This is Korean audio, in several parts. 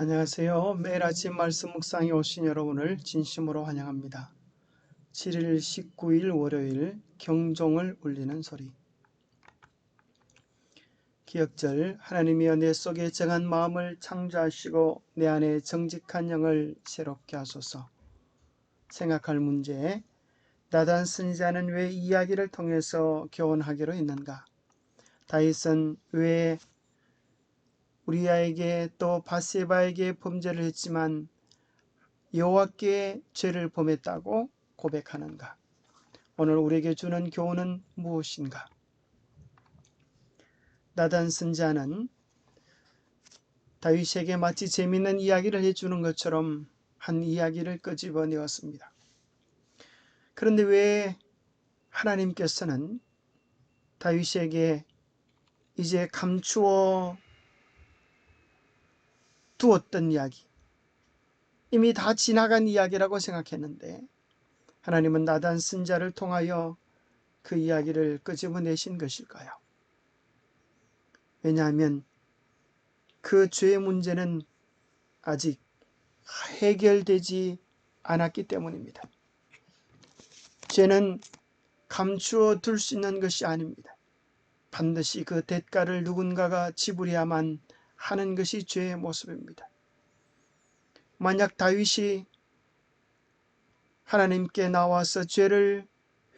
안녕하세요. 매일 아침 말씀 묵상에 오신 여러분을 진심으로 환영합니다. 7일 19일 월요일 경종을 울리는 소리. 기억절. 하나님이여 내 속에 정한 마음을 창조하시고 내 안에 정직한 영을 새롭게 하소서. 생각할 문제. 나단 선지자는 왜 이야기를 통해서 교훈하기로 했는가? 다윗은 왜 우리아에게 또 바세바에게 범죄를 했지만 여호와께 죄를 범했다고 고백하는가? 오늘 우리에게 주는 교훈은 무엇인가? 나단 선지자는 다윗에게 마치 재미있는 이야기를 해주는 것처럼 한 이야기를 끄집어내었습니다. 그런데 왜 하나님께서는 다윗에게 이제 감추어 두었던 이야기, 이미 다 지나간 이야기라고 생각했는데 하나님은 나단 선지자를 통하여 그 이야기를 끄집어내신 것일까요? 왜냐하면 그 죄의 문제는 아직 해결되지 않았기 때문입니다. 죄는 감추어 둘 수 있는 것이 아닙니다. 반드시 그 대가를 누군가가 지불해야만 하는 것이 죄의 모습입니다. 만약 다윗이 하나님께 나와서 죄를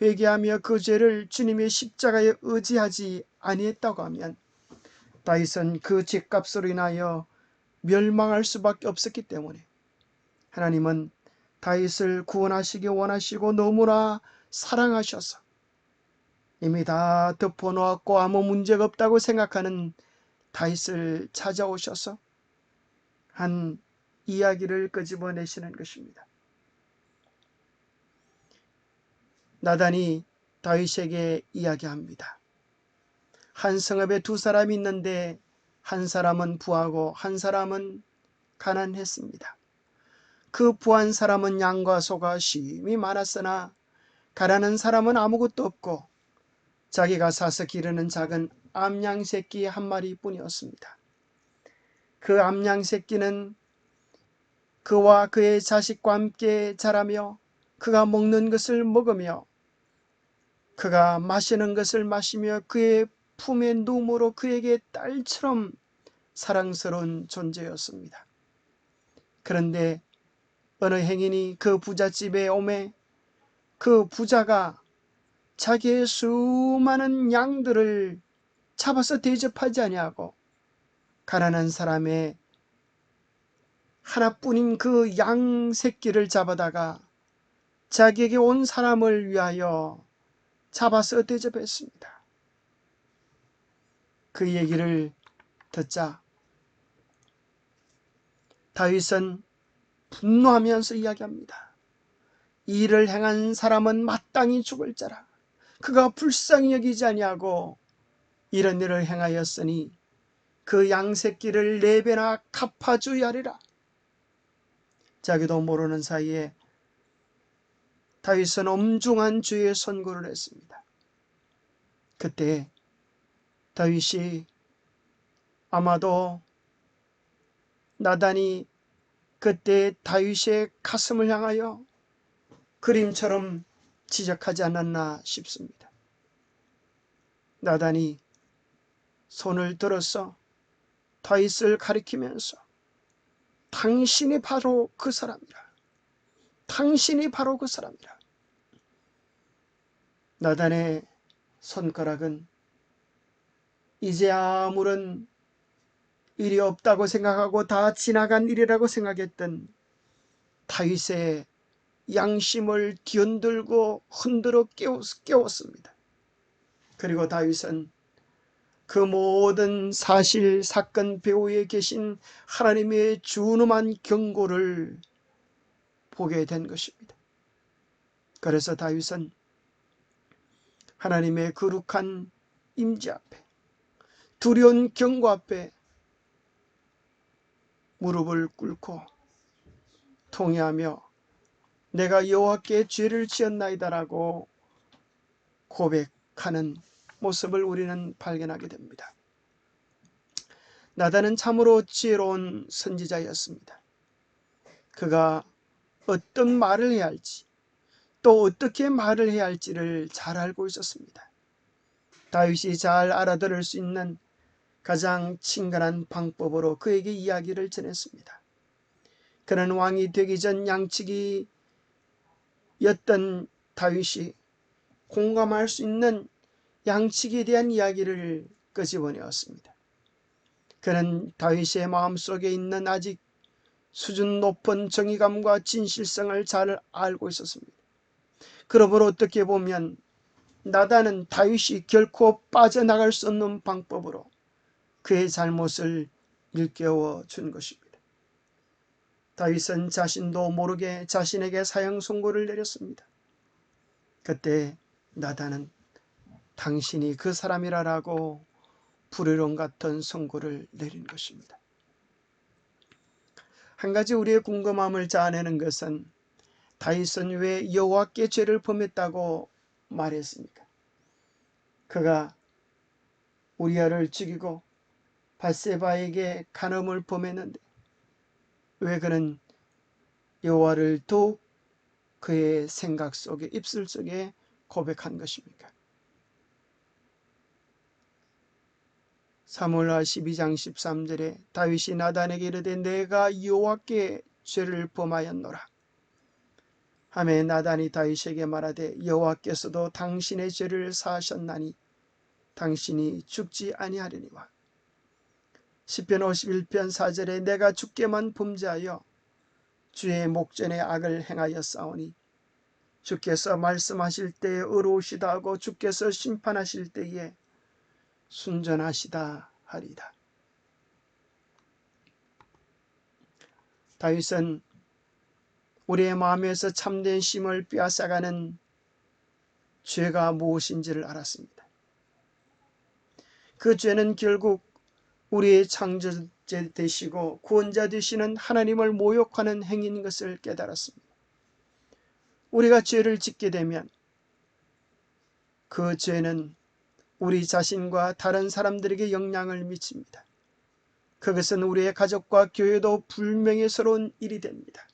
회개하며 그 죄를 주님의 십자가에 의지하지 아니했다고 하면 다윗은 그 죄값으로 인하여 멸망할 수밖에 없었기 때문에 하나님은 다윗을 구원하시기 원하시고 너무나 사랑하셔서 이미 다 덮어놓았고 아무 문제가 없다고 생각하는 다윗을 찾아오셔서 한 이야기를 끄집어내시는 것입니다. 나단이 다윗에게 이야기합니다. 한 성읍에 두 사람이 있는데 한 사람은 부하고 한 사람은 가난했습니다. 그 부한 사람은 양과 소가 심히 많았으나 가난한 사람은 아무것도 없고 자기가 사서 기르는 작은 암양 새끼 한 마리뿐이었습니다. 그 암양 새끼는 그와 그의 자식과 함께 자라며 그가 먹는 것을 먹으며 그가 마시는 것을 마시며 그의 품에 누움으로 그에게 딸처럼 사랑스러운 존재였습니다. 그런데 어느 행인이 그 부잣집에 오매 그 부자가 자기의 수많은 양들을 잡아서 대접하지 아니하고 가난한 사람의 하나뿐인 그 양 새끼를 잡아다가 자기에게 온 사람을 위하여 잡아서 대접했습니다. 그 얘기를 듣자 다윗은 분노하면서 이야기합니다. 이 일을 행한 사람은 마땅히 죽을 자라. 그가 불쌍히 여기지 아니하고 이런 일을 행하였으니 그 양새끼를 4배나 갚아줘야 하리라. 자기도 모르는 사이에 다윗은 엄중한 죄의 선고를 했습니다. 그때 다윗이 아마도 나단이 그때 다윗의 가슴을 향하여 그림처럼 지적하지 않았나 싶습니다. 나단이 손을 들어서 다윗을 가리키면서 당신이 바로 그 사람이라. 당신이 바로 그 사람이라. 나단의 손가락은 이제 아무런 일이 없다고 생각하고 다 지나간 일이라고 생각했던 다윗의 양심을 뒤흔들고 흔들어 깨웠습니다. 그리고 다윗은 그 모든 사실 사건 배후에 계신 하나님의 준엄한 경고를 보게 된 것입니다. 그래서 다윗은 하나님의 거룩한 임재 앞에 두려운 경고 앞에 무릎을 꿇고 통회하며 내가 여호와께 죄를 지었나이다라고 고백하는 모습을 우리는 발견하게 됩니다. 나단은 참으로 지혜로운 선지자였습니다. 그가 어떤 말을 해야 할지, 또 어떻게 말을 해야 할지를 잘 알고 있었습니다. 다윗이 잘 알아들을 수 있는 가장 친근한 방법으로 그에게 이야기를 전했습니다. 그는 왕이 되기 전 양치기였던 다윗이 공감할 수 있는 양치기에 대한 이야기를 끄집어내었습니다. 그는 다윗의 마음속에 있는 아직 수준 높은 정의감과 진실성을 잘 알고 있었습니다. 그러므로 어떻게 보면 나단은 다윗이 결코 빠져나갈 수 없는 방법으로 그의 잘못을 일깨워 준 것입니다. 다윗은 자신도 모르게 자신에게 사형 선고를 내렸습니다. 그때 나단은 당신이 그 사람이라고 불의론 같은 선고를 내린 것입니다. 한 가지 우리의 궁금함을 자아내는 것은 다윗은 왜 여호와께 죄를 범했다고 말했습니까? 그가 우리아를 죽이고 밧세바에게 간음을 범했는데 왜 그는 여호와를 더욱 그의 생각 속에, 입술 속에 고백한 것입니까? 사무엘하 12장 13절에 다윗이 나단에게 이르되 내가 여호와께 죄를 범하였노라 하매 나단이 다윗에게 말하되 여호와께서도 당신의 죄를 사하셨나니 당신이 죽지 아니하려니와. 시편 51편 4절에 내가 주께만 범죄하여 주의 목전에 악을 행하였사오니 주께서 말씀하실 때에 의로우시다 하고 주께서 심판하실 때에 순전하시다 하리다. 다윗은 우리의 마음에서 참된 쉼을 빼앗아가는 죄가 무엇인지를 알았습니다. 그 죄는 결국 우리의 창조자 되시고 구원자 되시는 하나님을 모욕하는 행위인 것을 깨달았습니다. 우리가 죄를 짓게 되면 그 죄는 우리 자신과 다른 사람들에게 영향을 미칩니다. 그것은 우리의 가족과 교회도 불명예스러운 일이 됩니다.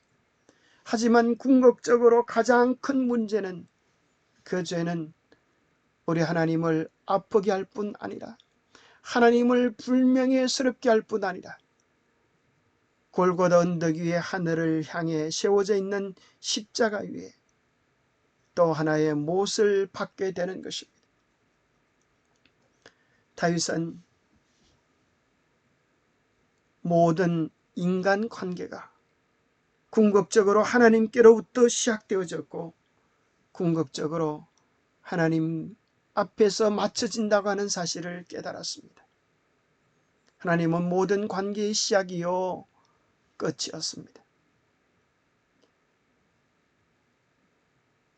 하지만 궁극적으로 가장 큰 문제는 그 죄는 우리 하나님을 아프게 할 뿐 아니라 하나님을 불명예스럽게 할 뿐 아니라 골고다 언덕 위에 하늘을 향해 세워져 있는 십자가 위에 또 하나의 못을 받게 되는 것입니다. 다윗은 모든 인간 관계가 궁극적으로 하나님께로부터 시작되어졌고 궁극적으로 하나님 앞에서 맞춰진다고 하는 사실을 깨달았습니다. 하나님은 모든 관계의 시작이요 끝이었습니다.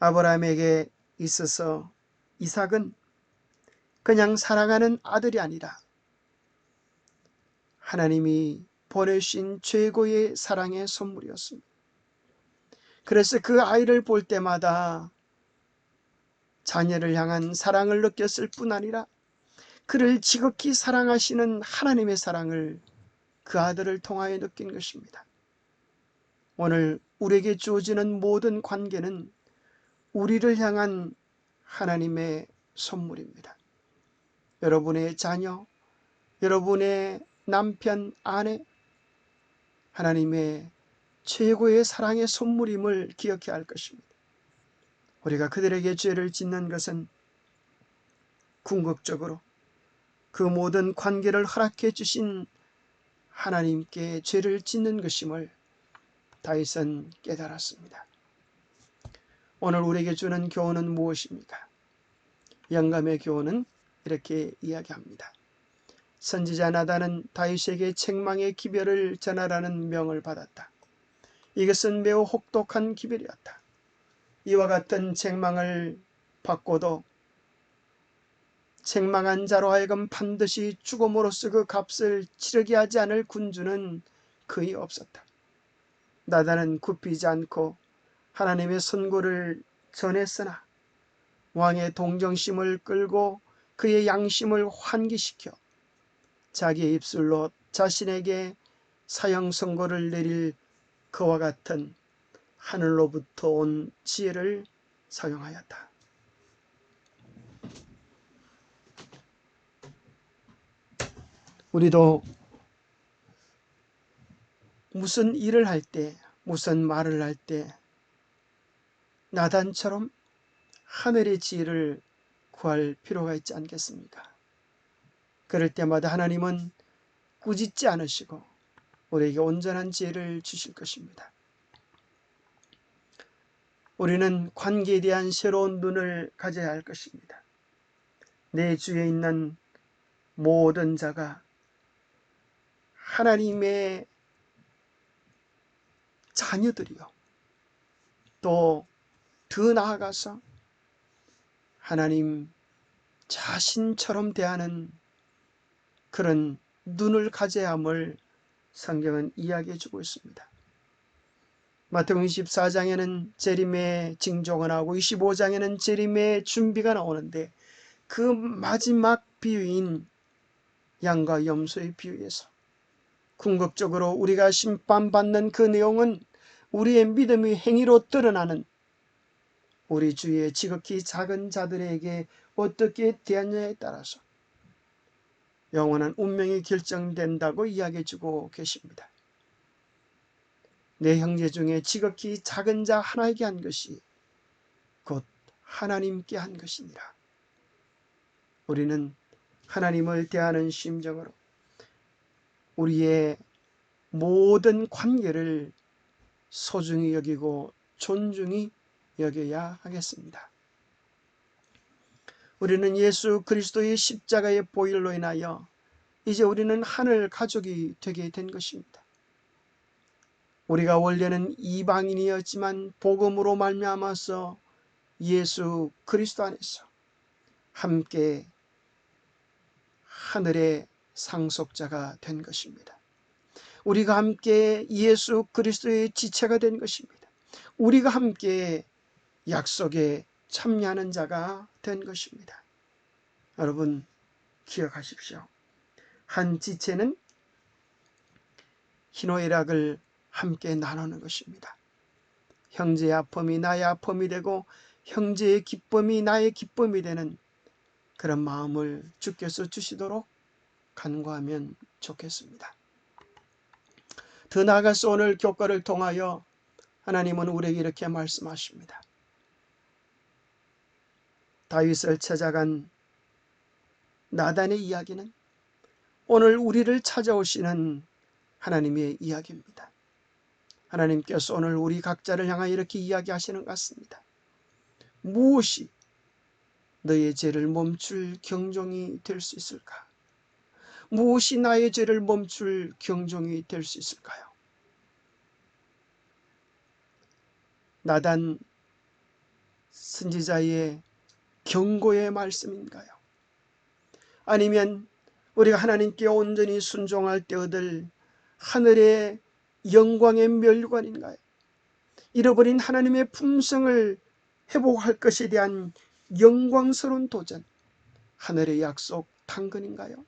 아브라함에게 있어서 이삭은 그냥 사랑하는 아들이 아니라 하나님이 보내신 최고의 사랑의 선물이었습니다. 그래서 그 아이를 볼 때마다 자녀를 향한 사랑을 느꼈을 뿐 아니라 그를 지극히 사랑하시는 하나님의 사랑을 그 아들을 통하여 느낀 것입니다. 오늘 우리에게 주어지는 모든 관계는 우리를 향한 하나님의 선물입니다. 여러분의 자녀, 여러분의 남편, 아내, 하나님의 최고의 사랑의 선물임을 기억해야 할 것입니다. 우리가 그들에게 죄를 짓는 것은 궁극적으로 그 모든 관계를 허락해 주신 하나님께 죄를 짓는 것임을 다윗은 깨달았습니다. 오늘 우리에게 주는 교훈은 무엇입니까? 영감의 교훈은 이렇게 이야기합니다. 선지자 나단은 다윗에게 책망의 기별을 전하라는 명을 받았다. 이것은 매우 혹독한 기별이었다. 이와 같은 책망을 받고도 책망한 자로 하여금 반드시 죽음으로써 그 값을 치르게 하지 않을 군주는 거의 없었다. 나단은 굽히지 않고 하나님의 선고를 전했으나 왕의 동정심을 끌고 그의 양심을 환기시켜 자기의 입술로 자신에게 사형 선고를 내릴 그와 같은 하늘로부터 온 지혜를 사용하였다. 우리도 무슨 일을 할 때, 무슨 말을 할 때 나단처럼 하늘의 지혜를 구할 필요가 있지 않겠습니까? 그럴 때마다 하나님은 꾸짖지 않으시고 우리에게 온전한 지혜를 주실 것입니다. 우리는 관계에 대한 새로운 눈을 가져야 할 것입니다. 내 주위에 있는 모든 자가 하나님의 자녀들이요. 또 더 나아가서 하나님 자신처럼 대하는 그런 눈을 가져야 함을 성경은 이야기해 주고 있습니다. 마태복음 24장에는 재림의 징조가 나오고 25장에는 재림의 준비가 나오는데 그 마지막 비유인 양과 염소의 비유에서 궁극적으로 우리가 심판받는 그 내용은 우리의 믿음의 행위로 드러나는 우리 주위의 지극히 작은 자들에게 어떻게 대하느냐에 따라서 영원한 운명이 결정된다고 이야기해 주고 계십니다. 내 형제 중에 지극히 작은 자 하나에게 한 것이 곧 하나님께 한 것이니라. 우리는 하나님을 대하는 심정으로 우리의 모든 관계를 소중히 여기고 존중히 여겨야 하겠습니다. 우리는 예수 그리스도의 십자가의 보혈로 인하여 이제 우리는 하늘 가족이 되게 된 것입니다. 우리가 원래는 이방인이었지만 복음으로 말미암아서 예수 그리스도 안에서 함께 하늘의 상속자가 된 것입니다. 우리가 함께 예수 그리스도의 지체가 된 것입니다. 우리가 함께 약속에 참여하는 자가 된 것입니다. 여러분 기억하십시오. 한 지체는 희노애락을 함께 나누는 것입니다. 형제의 아픔이 나의 아픔이 되고 형제의 기쁨이 나의 기쁨이 되는 그런 마음을 주께서 주시도록 간구하면 좋겠습니다. 더 나아가서 오늘 교과를 통하여 하나님은 우리에게 이렇게 말씀하십니다. 다윗을 찾아간 나단의 이야기는 오늘 우리를 찾아오시는 하나님의 이야기입니다. 하나님께서 오늘 우리 각자를 향하여 이렇게 이야기하시는 것 같습니다. 무엇이 너의 죄를 멈출 경종이 될 수 있을까? 무엇이 나의 죄를 멈출 경종이 될 수 있을까요? 나단 선지자의 경고의 말씀인가요? 아니면 우리가 하나님께 온전히 순종할 때 얻을 하늘의 영광의 멸관인가요? 잃어버린 하나님의 품성을 회복할 것에 대한 영광스러운 도전, 하늘의 약속 당근인가요?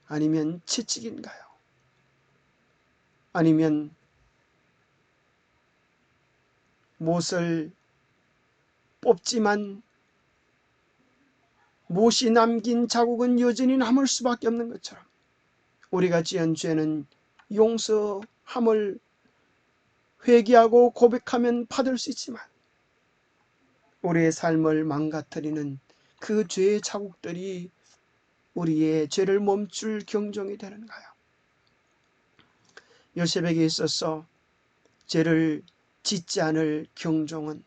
아니면 채찍인가요? 아니면 못을 뽑지만 못이 남긴 자국은 여전히 남을 수밖에 없는 것처럼 우리가 지은 죄는 용서함을 회개하고 고백하면 받을 수 있지만 우리의 삶을 망가뜨리는 그 죄의 자국들이 우리의 죄를 멈출 경종이 되는가요? 요셉에게 있어서 죄를 짓지 않을 경종은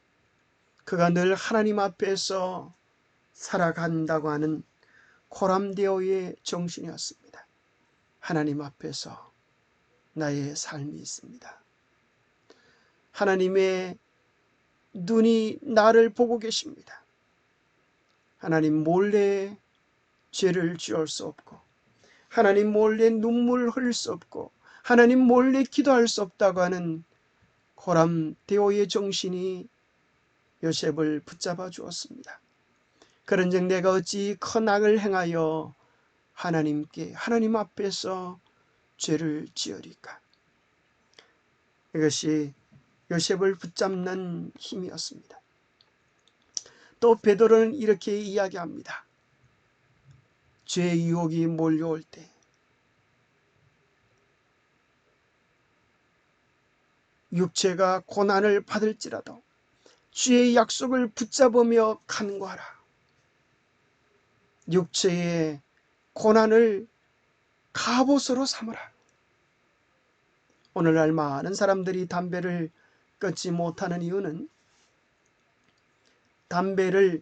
그가 늘 하나님 앞에서 살아간다고 하는 코람데오의 정신이었습니다. 하나님 앞에서 나의 삶이 있습니다. 하나님의 눈이 나를 보고 계십니다. 하나님 몰래 죄를 지을 수 없고 하나님 몰래 눈물 흘릴 수 없고 하나님 몰래 기도할 수 없다고 하는 코람데오의 정신이 요셉을 붙잡아 주었습니다. 그런즉 내가 어찌 큰 악을 행하여 하나님 앞에서 죄를 지으리까? 이것이 요셉을 붙잡는 힘이었습니다. 또 베드로는 이렇게 이야기합니다. 죄의 유혹이 몰려올 때 육체가 고난을 받을지라도 주의 약속을 붙잡으며 간구하라. 육체의 고난을 갑옷으로 삼으라. 오늘날 많은 사람들이 담배를 끊지 못하는 이유는 담배를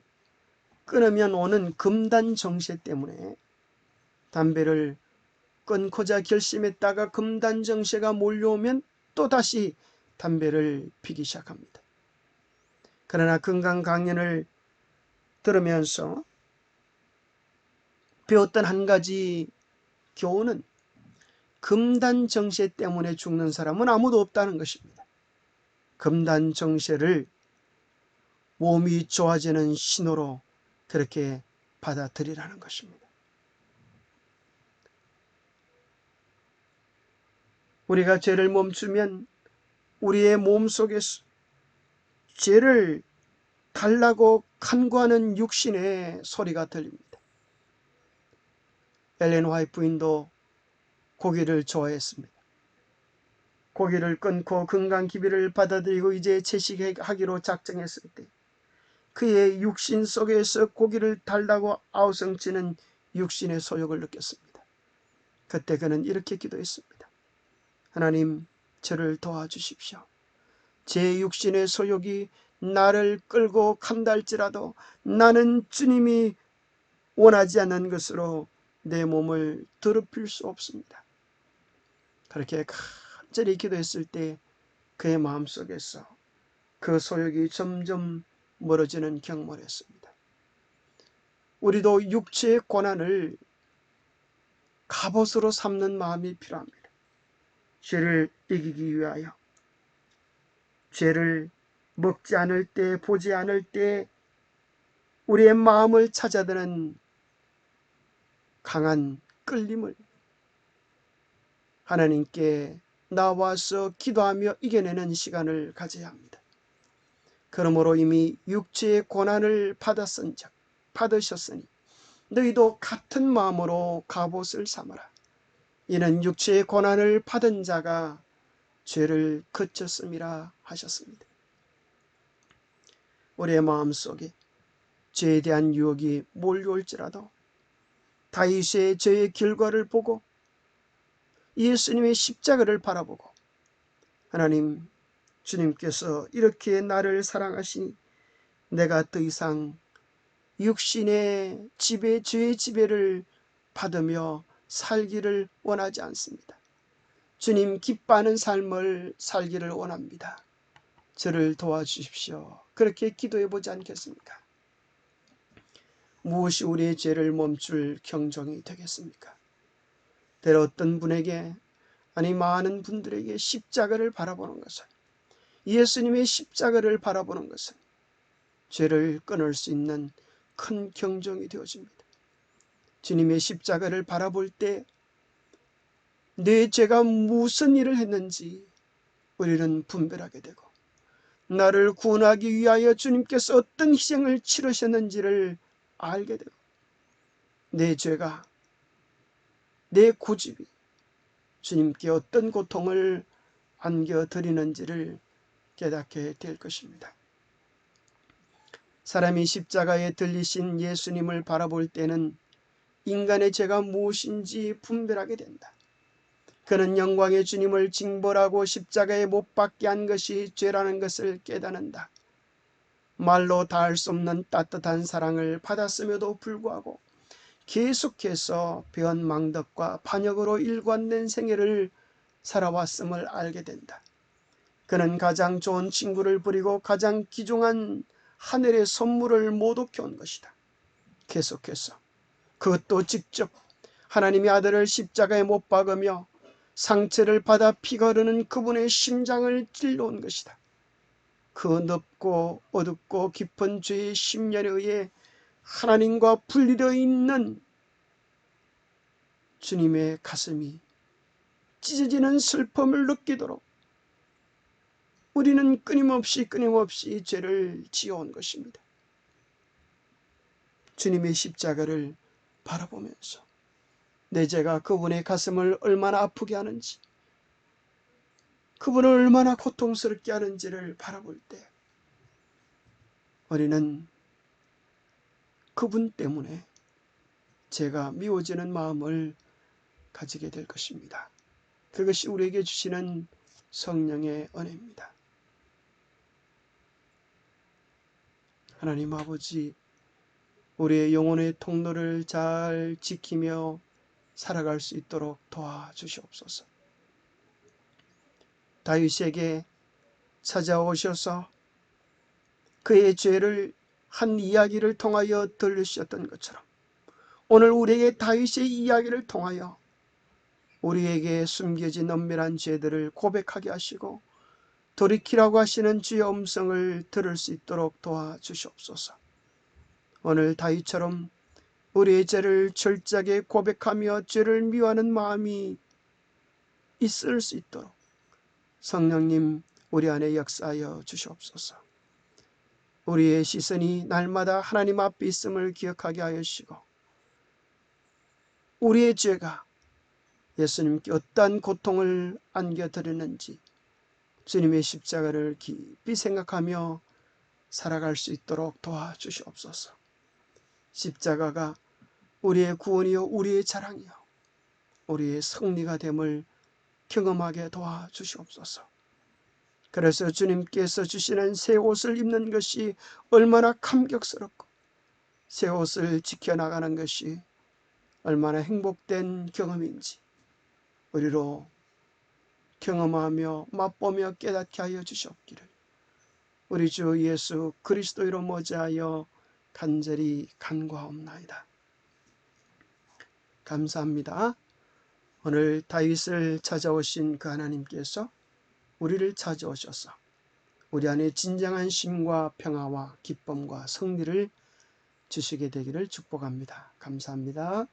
끊으면 오는 금단 정세 때문에 담배를 끊고자 결심했다가 금단 정세가 몰려오면 또다시 담배를 피기 시작합니다. 그러나 건강 강연을 들으면서 배웠던 한 가지 교훈은 금단 정세 때문에 죽는 사람은 아무도 없다는 것입니다. 금단 정세를 몸이 좋아지는 신호로 그렇게 받아들이라는 것입니다. 우리가 죄를 멈추면 우리의 몸속에서 죄를 달라고 간구하는 육신의 소리가 들립니다. 엘렌 화이트 부인도 고기를 좋아했습니다. 고기를 끊고 건강 기비를 받아들이고 이제 채식하기로 작정했을 때 그의 육신 속에서 고기를 달라고 아우성치는 육신의 소욕을 느꼈습니다. 그때 그는 이렇게 기도했습니다. 하나님, 저를 도와주십시오. 제 육신의 소욕이 나를 끌고 간다 할지라도 나는 주님이 원하지 않는 것으로 내 몸을 더럽힐 수 없습니다. 그렇게 간절히 기도했을 때 그의 마음속에서 그 소욕이 점점 멀어지는 경험을 했습니다. 우리도 육체의 고난을 갑옷으로 삼는 마음이 필요합니다. 죄를 이기기 위하여 죄를 먹지 않을 때, 보지 않을 때 우리의 마음을 찾아드는 강한 끌림을 하나님께 나와서 기도하며 이겨내는 시간을 가져야 합니다. 그러므로 이미 육체의 고난을 받으셨으니 너희도 같은 마음으로 갑옷을 삼아라. 이는 육체의 고난을 받은 자가 죄를 그쳤음이라 하셨습니다. 우리의 마음속에 죄에 대한 유혹이 몰려올지라도 다윗의 죄의 결과를 보고 예수님의 십자가를 바라보고 하나님, 주님께서 이렇게 나를 사랑하시니 내가 더 이상 육신의 지배, 죄의 지배를 받으며 살기를 원하지 않습니다. 주님 기뻐하는 삶을 살기를 원합니다. 저를 도와주십시오. 그렇게 기도해 보지 않겠습니까? 무엇이 우리의 죄를 멈출 경종이 되겠습니까? 때로 어떤 분에게, 아니 많은 분들에게 십자가를 바라보는 것은, 예수님의 십자가를 바라보는 것은 죄를 끊을 수 있는 큰 경종이 되어집니다. 주님의 십자가를 바라볼 때 내 죄가 무슨 일을 했는지 우리는 분별하게 되고, 나를 구원하기 위하여 주님께서 어떤 희생을 치르셨는지를 알게 되고, 내 죄가, 내 고집이 주님께 어떤 고통을 안겨드리는지를 깨닫게 될 것입니다. 사람이 십자가에 들리신 예수님을 바라볼 때는 인간의 죄가 무엇인지 분별하게 된다. 그는 영광의 주님을 징벌하고 십자가에 못 박게 한 것이 죄라는 것을 깨닫는다. 말로 다할 수 없는 따뜻한 사랑을 받았음에도 불구하고 계속해서 변망덕과 반역으로 일관된 생애를 살아왔음을 알게 된다. 그는 가장 좋은 친구를 버리고 가장 귀중한 하늘의 선물을 모독해 온 것이다. 계속해서 그것도 직접 하나님의 아들을 십자가에 못 박으며 상처를 받아 피가 흐르는 그분의 심장을 찔러온 것이다. 그 넓고 어둡고 깊은 죄의 심년에 의해 하나님과 분리되어 있는 주님의 가슴이 찢어지는 슬픔을 느끼도록 우리는 끊임없이 죄를 지어온 것입니다. 주님의 십자가를 바라보면서 내 죄가 그분의 가슴을 얼마나 아프게 하는지, 그분을 얼마나 고통스럽게 하는지를 바라볼 때 우리는 그분 때문에 죄가 미워지는 마음을 가지게 될 것입니다. 그것이 우리에게 주시는 성령의 은혜입니다. 하나님 아버지, 우리의 영혼의 통로를 잘 지키며 살아갈 수 있도록 도와주시옵소서. 다윗에게 찾아오셔서 그의 죄를 한 이야기를 통하여 들려주셨던 것처럼 오늘 우리에게 다윗의 이야기를 통하여 우리에게 숨겨진 엄밀한 죄들을 고백하게 하시고 돌이키라고 하시는 주의 음성을 들을 수 있도록 도와주시옵소서. 오늘 다윗처럼 우리의 죄를 철저하게 고백하며 죄를 미워하는 마음이 있을 수 있도록 성령님 우리 안에 역사하여 주시옵소서. 우리의 시선이 날마다 하나님 앞에 있음을 기억하게 하여 주시고 우리의 죄가 예수님께 어떠한 고통을 안겨드렸는지 주님의 십자가를 깊이 생각하며 살아갈 수 있도록 도와주시옵소서. 십자가가 우리의 구원이요 우리의 자랑이요 우리의 승리가 됨을 경험하게 도와주시옵소서. 그래서 주님께서 주시는 새 옷을 입는 것이 얼마나 감격스럽고 새 옷을 지켜나가는 것이 얼마나 행복된 경험인지 우리로 경험하며 맛보며 깨닫게 하여 주시옵기를 우리 주 예수 그리스도로 모자하여 간절히 간구하옵나이다. 감사합니다. 오늘 다윗을 찾아오신 그 하나님께서 우리를 찾아오셔서 우리 안에 진정한 쉼과 평화와 기쁨과 승리를 주시게 되기를 축복합니다. 감사합니다.